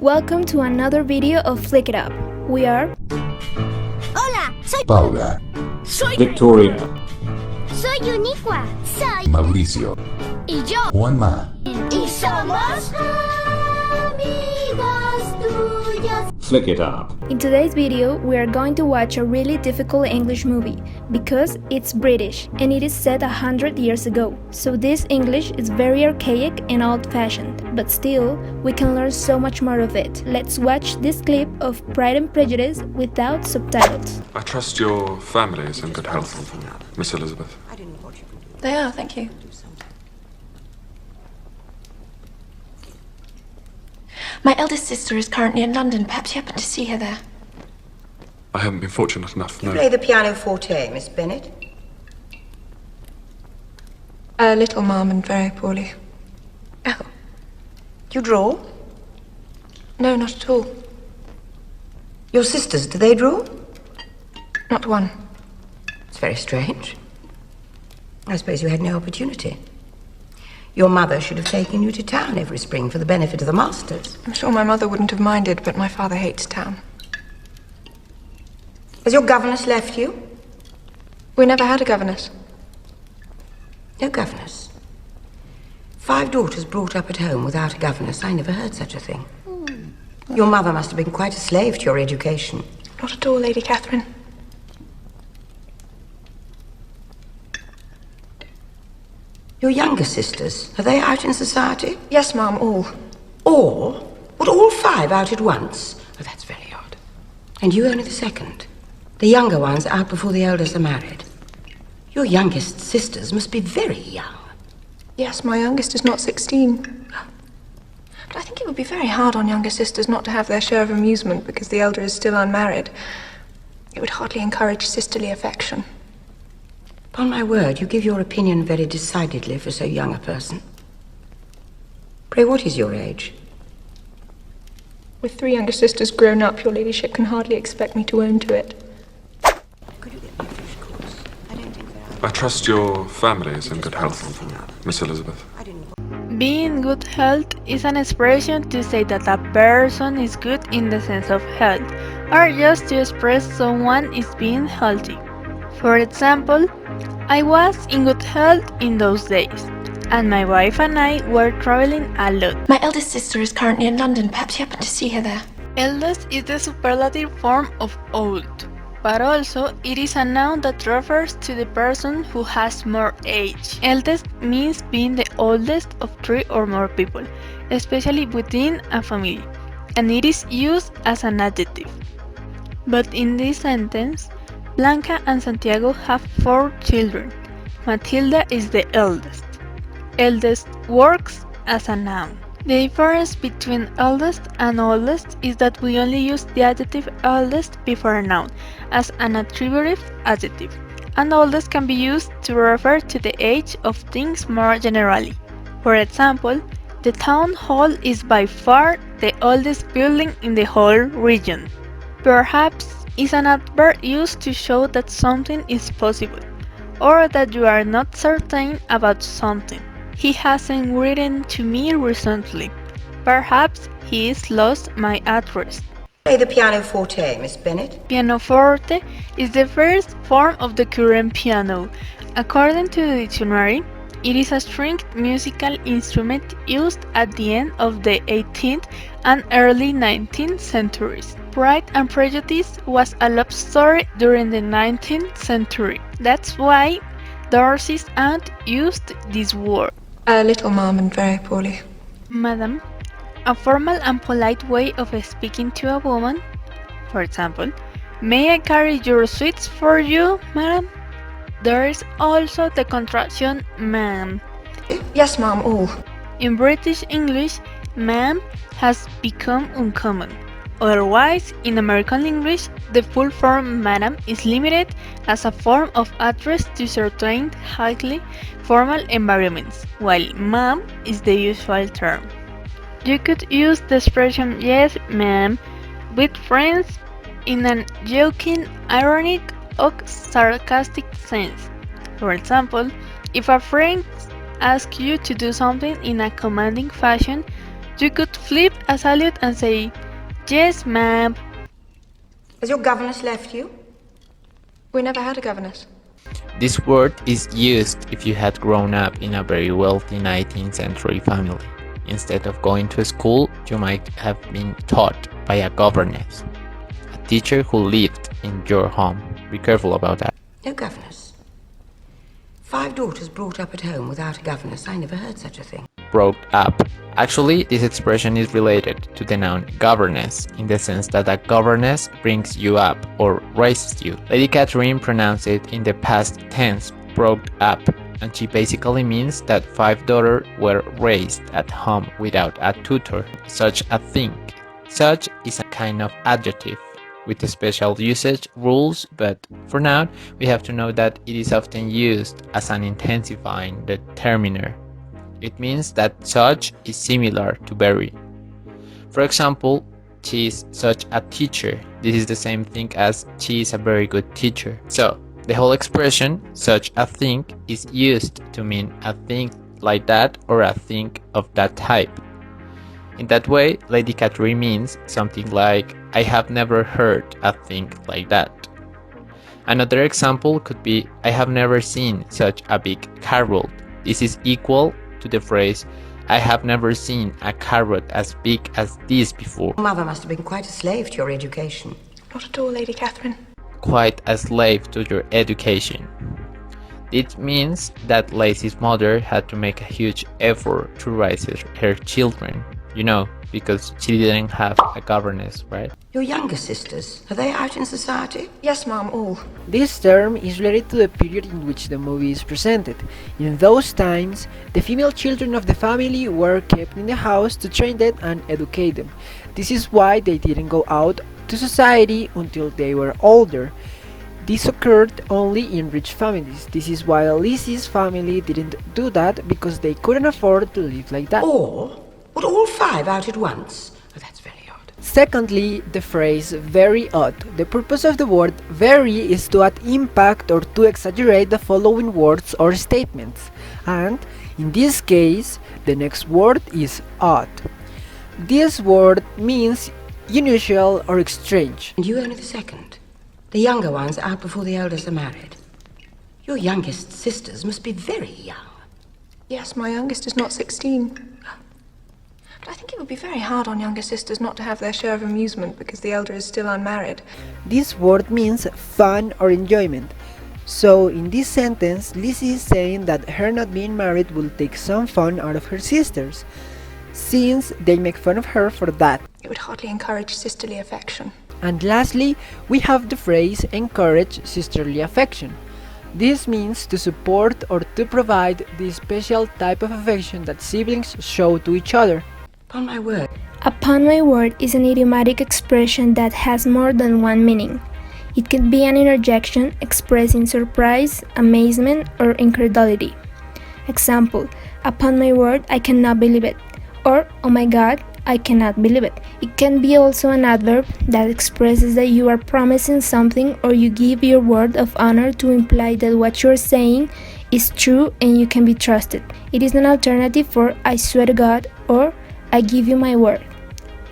Welcome to another video of Flick It Up. We are Hola, soy Paula, Soy Victoria, Soy Uniqua. Soy Mauricio, y yo. Juanma. Y somos amigos tuyos. Flick it up. In today's video, we are going to watch a really difficult English movie because it's British and it is set 100 years ago. So this English is very archaic and old-fashioned, but still, we can learn so much more of it. Let's watch this clip of Pride and Prejudice without subtitles. I trust your family is in good health, Miss Elizabeth. They are, thank you. My eldest sister is currently in London. Perhaps you happen to see her there. I haven't been fortunate enough, You no. play the pianoforte, Miss Bennet? A little, Mum, and very poorly. Oh. You draw? No, not at all. Your sisters, do they draw? Not one. It's very strange. I suppose you had no opportunity. Your mother should have taken you to town every spring for the benefit of the masters. I'm sure my mother wouldn't have minded, but my father hates town. Has your governess left you? We never had a governess. No governess. 5 daughters brought up at home without a governess. I never heard such a thing. Your mother must have been quite a slave to your education. Not at all, Lady Catherine. Your younger sisters, are they out in society? Yes, Mum, all. All? Would all 5 out at once? Oh, that's very odd. And you only the second. The younger ones out before the eldest are married. Your youngest sisters must be very young. Yes, my youngest is not 16. But I think it would be very hard on younger sisters not to have their share of amusement because the elder is still unmarried. It would hardly encourage sisterly affection. Upon my word, you give your opinion very decidedly for so young a person. Pray, what is your age? With 3 younger sisters grown up, your ladyship can hardly expect me to own to it. I trust your family is in good health, Miss Elizabeth. Be in good health is an expression to say that a person is good in the sense of health, or just to express someone is being healthy. For example, I was in good health in those days, and my wife and I were traveling a lot. My eldest sister is currently in London. Perhaps you happen to see her there. Eldest is the superlative form of old, but also it is a noun that refers to the person who has more age. Eldest means being the oldest of 3 or more people, especially within a family, and it is used as an adjective. But in this sentence, Blanca and Santiago have 4 children. Matilda is the eldest. Eldest works as a noun. The difference between eldest and oldest is that we only use the adjective eldest before a noun as an attributive adjective, and oldest can be used to refer to the age of things more generally. For example, the town hall is by far the oldest building in the whole region. Perhaps is an adverb used to show that something is possible, or that you are not certain about something. He hasn't written to me recently. Perhaps he's lost my address. Play the pianoforte, Miss Bennet. Pianoforte is the first form of the current piano. According to the dictionary, it is a stringed musical instrument used at the end of the 18th and early 19th centuries. Pride and Prejudice was a love story during the 19th century. That's why Darcy's aunt used this word. A little, Mum, and very poorly. Madam, a formal and polite way of speaking to a woman. For example, may I carry your sweets for you, madam? There is also the contraction ma'am. Yes, Mum, all. In British English, ma'am has become uncommon. Otherwise, in American English, the full form madam is limited as a form of address to certain highly formal environments, while ma'am is the usual term. You could use the expression yes, ma'am with friends in a joking, ironic, or sarcastic sense. For example, if a friend asks you to do something in a commanding fashion, You could flip a salute and say, "Yes, ma'am." Has your governess left you? We never had a governess. This word is used if you had grown up in a very wealthy 19th century family. Instead of going to school, you might have been taught by a governess, a teacher who lived in your home. Be careful about that. No governess. 5 daughters brought up at home without a governess. I never heard such a thing. Brought up. Actually, this expression is related to the noun governess, in the sense that a governess brings you up or raises you. Lady Catherine pronounced it in the past tense, brought up, and she basically means that 5 daughters were raised at home without a tutor. Such a thing. Such is a kind of adjective with special usage rules, but for now we have to know that it is often used as an intensifying determiner. It means that such is similar to very. For example, she is such a teacher. This is the same thing as she is a very good teacher. So the whole expression such a thing is used to mean a thing like that or a thing of that type. In that way, Lady Catherine means something like, I have never heard a thing like that. Another example could be, I have never seen such a big carrot. This is equal to the phrase, I have never seen a carrot as big as this before. Mother must have been quite a slave to your education. Not at all, Lady Catherine. Quite a slave to your education. It means that Lacey's mother had to make a huge effort to raise her children. You know, because she didn't have a governess, right? Your younger sisters, are they out in society? Yes, Mom, all. This term is related to the period in which the movie is presented. In those times, the female children of the family were kept in the house to train them and educate them. This is why they didn't go out to society until they were older. This occurred only in rich families. This is why Lizzie's family didn't do that, because they couldn't afford to live like that. Or would all 5 out at once? Oh, that's very odd. Secondly, the phrase very odd. The purpose of the word very is to add impact or to exaggerate the following words or statements. And in this case, the next word is odd. This word means unusual or strange. And you only the second. The younger ones out before the elders are married. Your youngest sisters must be very young. Yes, my youngest is not 16. But I think it would be very hard on younger sisters not to have their share of amusement because the elder is still unmarried. This word means fun or enjoyment. So in this sentence, Lizzie is saying that her not being married will take some fun out of her sisters, since they make fun of her for that. It would hardly encourage sisterly affection. And lastly, we have the phrase encourage sisterly affection. This means to support or to provide the special type of affection that siblings show to each other. Upon my word. Upon my word is an idiomatic expression that has more than one meaning. It can be an interjection expressing surprise, amazement, or incredulity. Example, upon my word, I cannot believe it. Or, oh my god, I cannot believe it. It can be also an adverb that expresses that you are promising something or you give your word of honor to imply that what you're saying is true and you can be trusted. It is an alternative for I swear to God or I give you my word.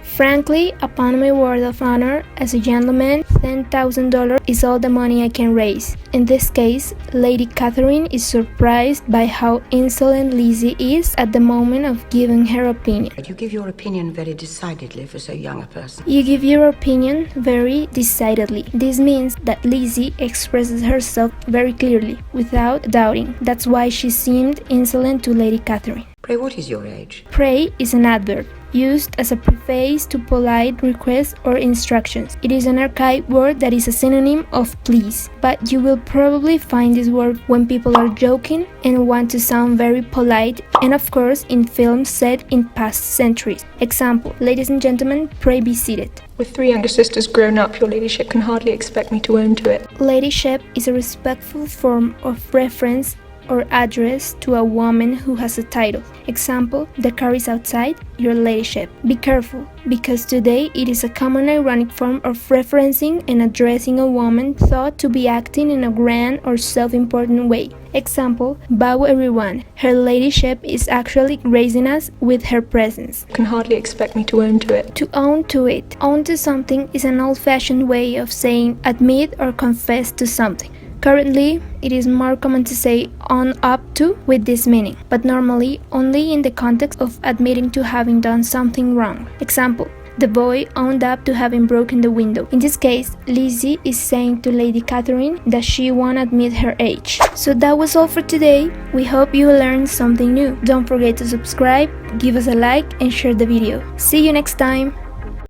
Frankly, upon my word of honor, as a gentleman, $10,000 is all the money I can raise. In this case, Lady Catherine is surprised by how insolent Lizzie is at the moment of giving her opinion. You give your opinion very decidedly for so young a person. You give your opinion very decidedly. This means that Lizzie expresses herself very clearly, without doubting. That's why she seemed insolent to Lady Catherine. Pray, what is your age? Pray is an adverb, used as a preface to polite requests or instructions. It is an archaic word that is a synonym of please, but you will probably find this word when people are joking and want to sound very polite, and of course in films set in past centuries. Example, ladies and gentlemen, pray be seated. With 3 younger sisters grown up, your ladyship can hardly expect me to own to it. Ladyship is a respectful form of reference or address to a woman who has a title. Example, the car is outside, your ladyship. Be careful, because today it is a common ironic form of referencing and addressing a woman thought to be acting in a grand or self-important way. Example, bow everyone. Her ladyship is actually gracing us with her presence. You can hardly expect me to own to it. To own to it. Own to something is an old-fashioned way of saying admit or confess to something. Currently, it is more common to say own up to with this meaning, but normally only in the context of admitting to having done something wrong. Example, the boy owned up to having broken the window. In this case, Lizzie is saying to Lady Catherine that she won't admit her age. So that was all for today. We hope you learned something new. Don't forget to subscribe, give us a like, and share the video. See you next time!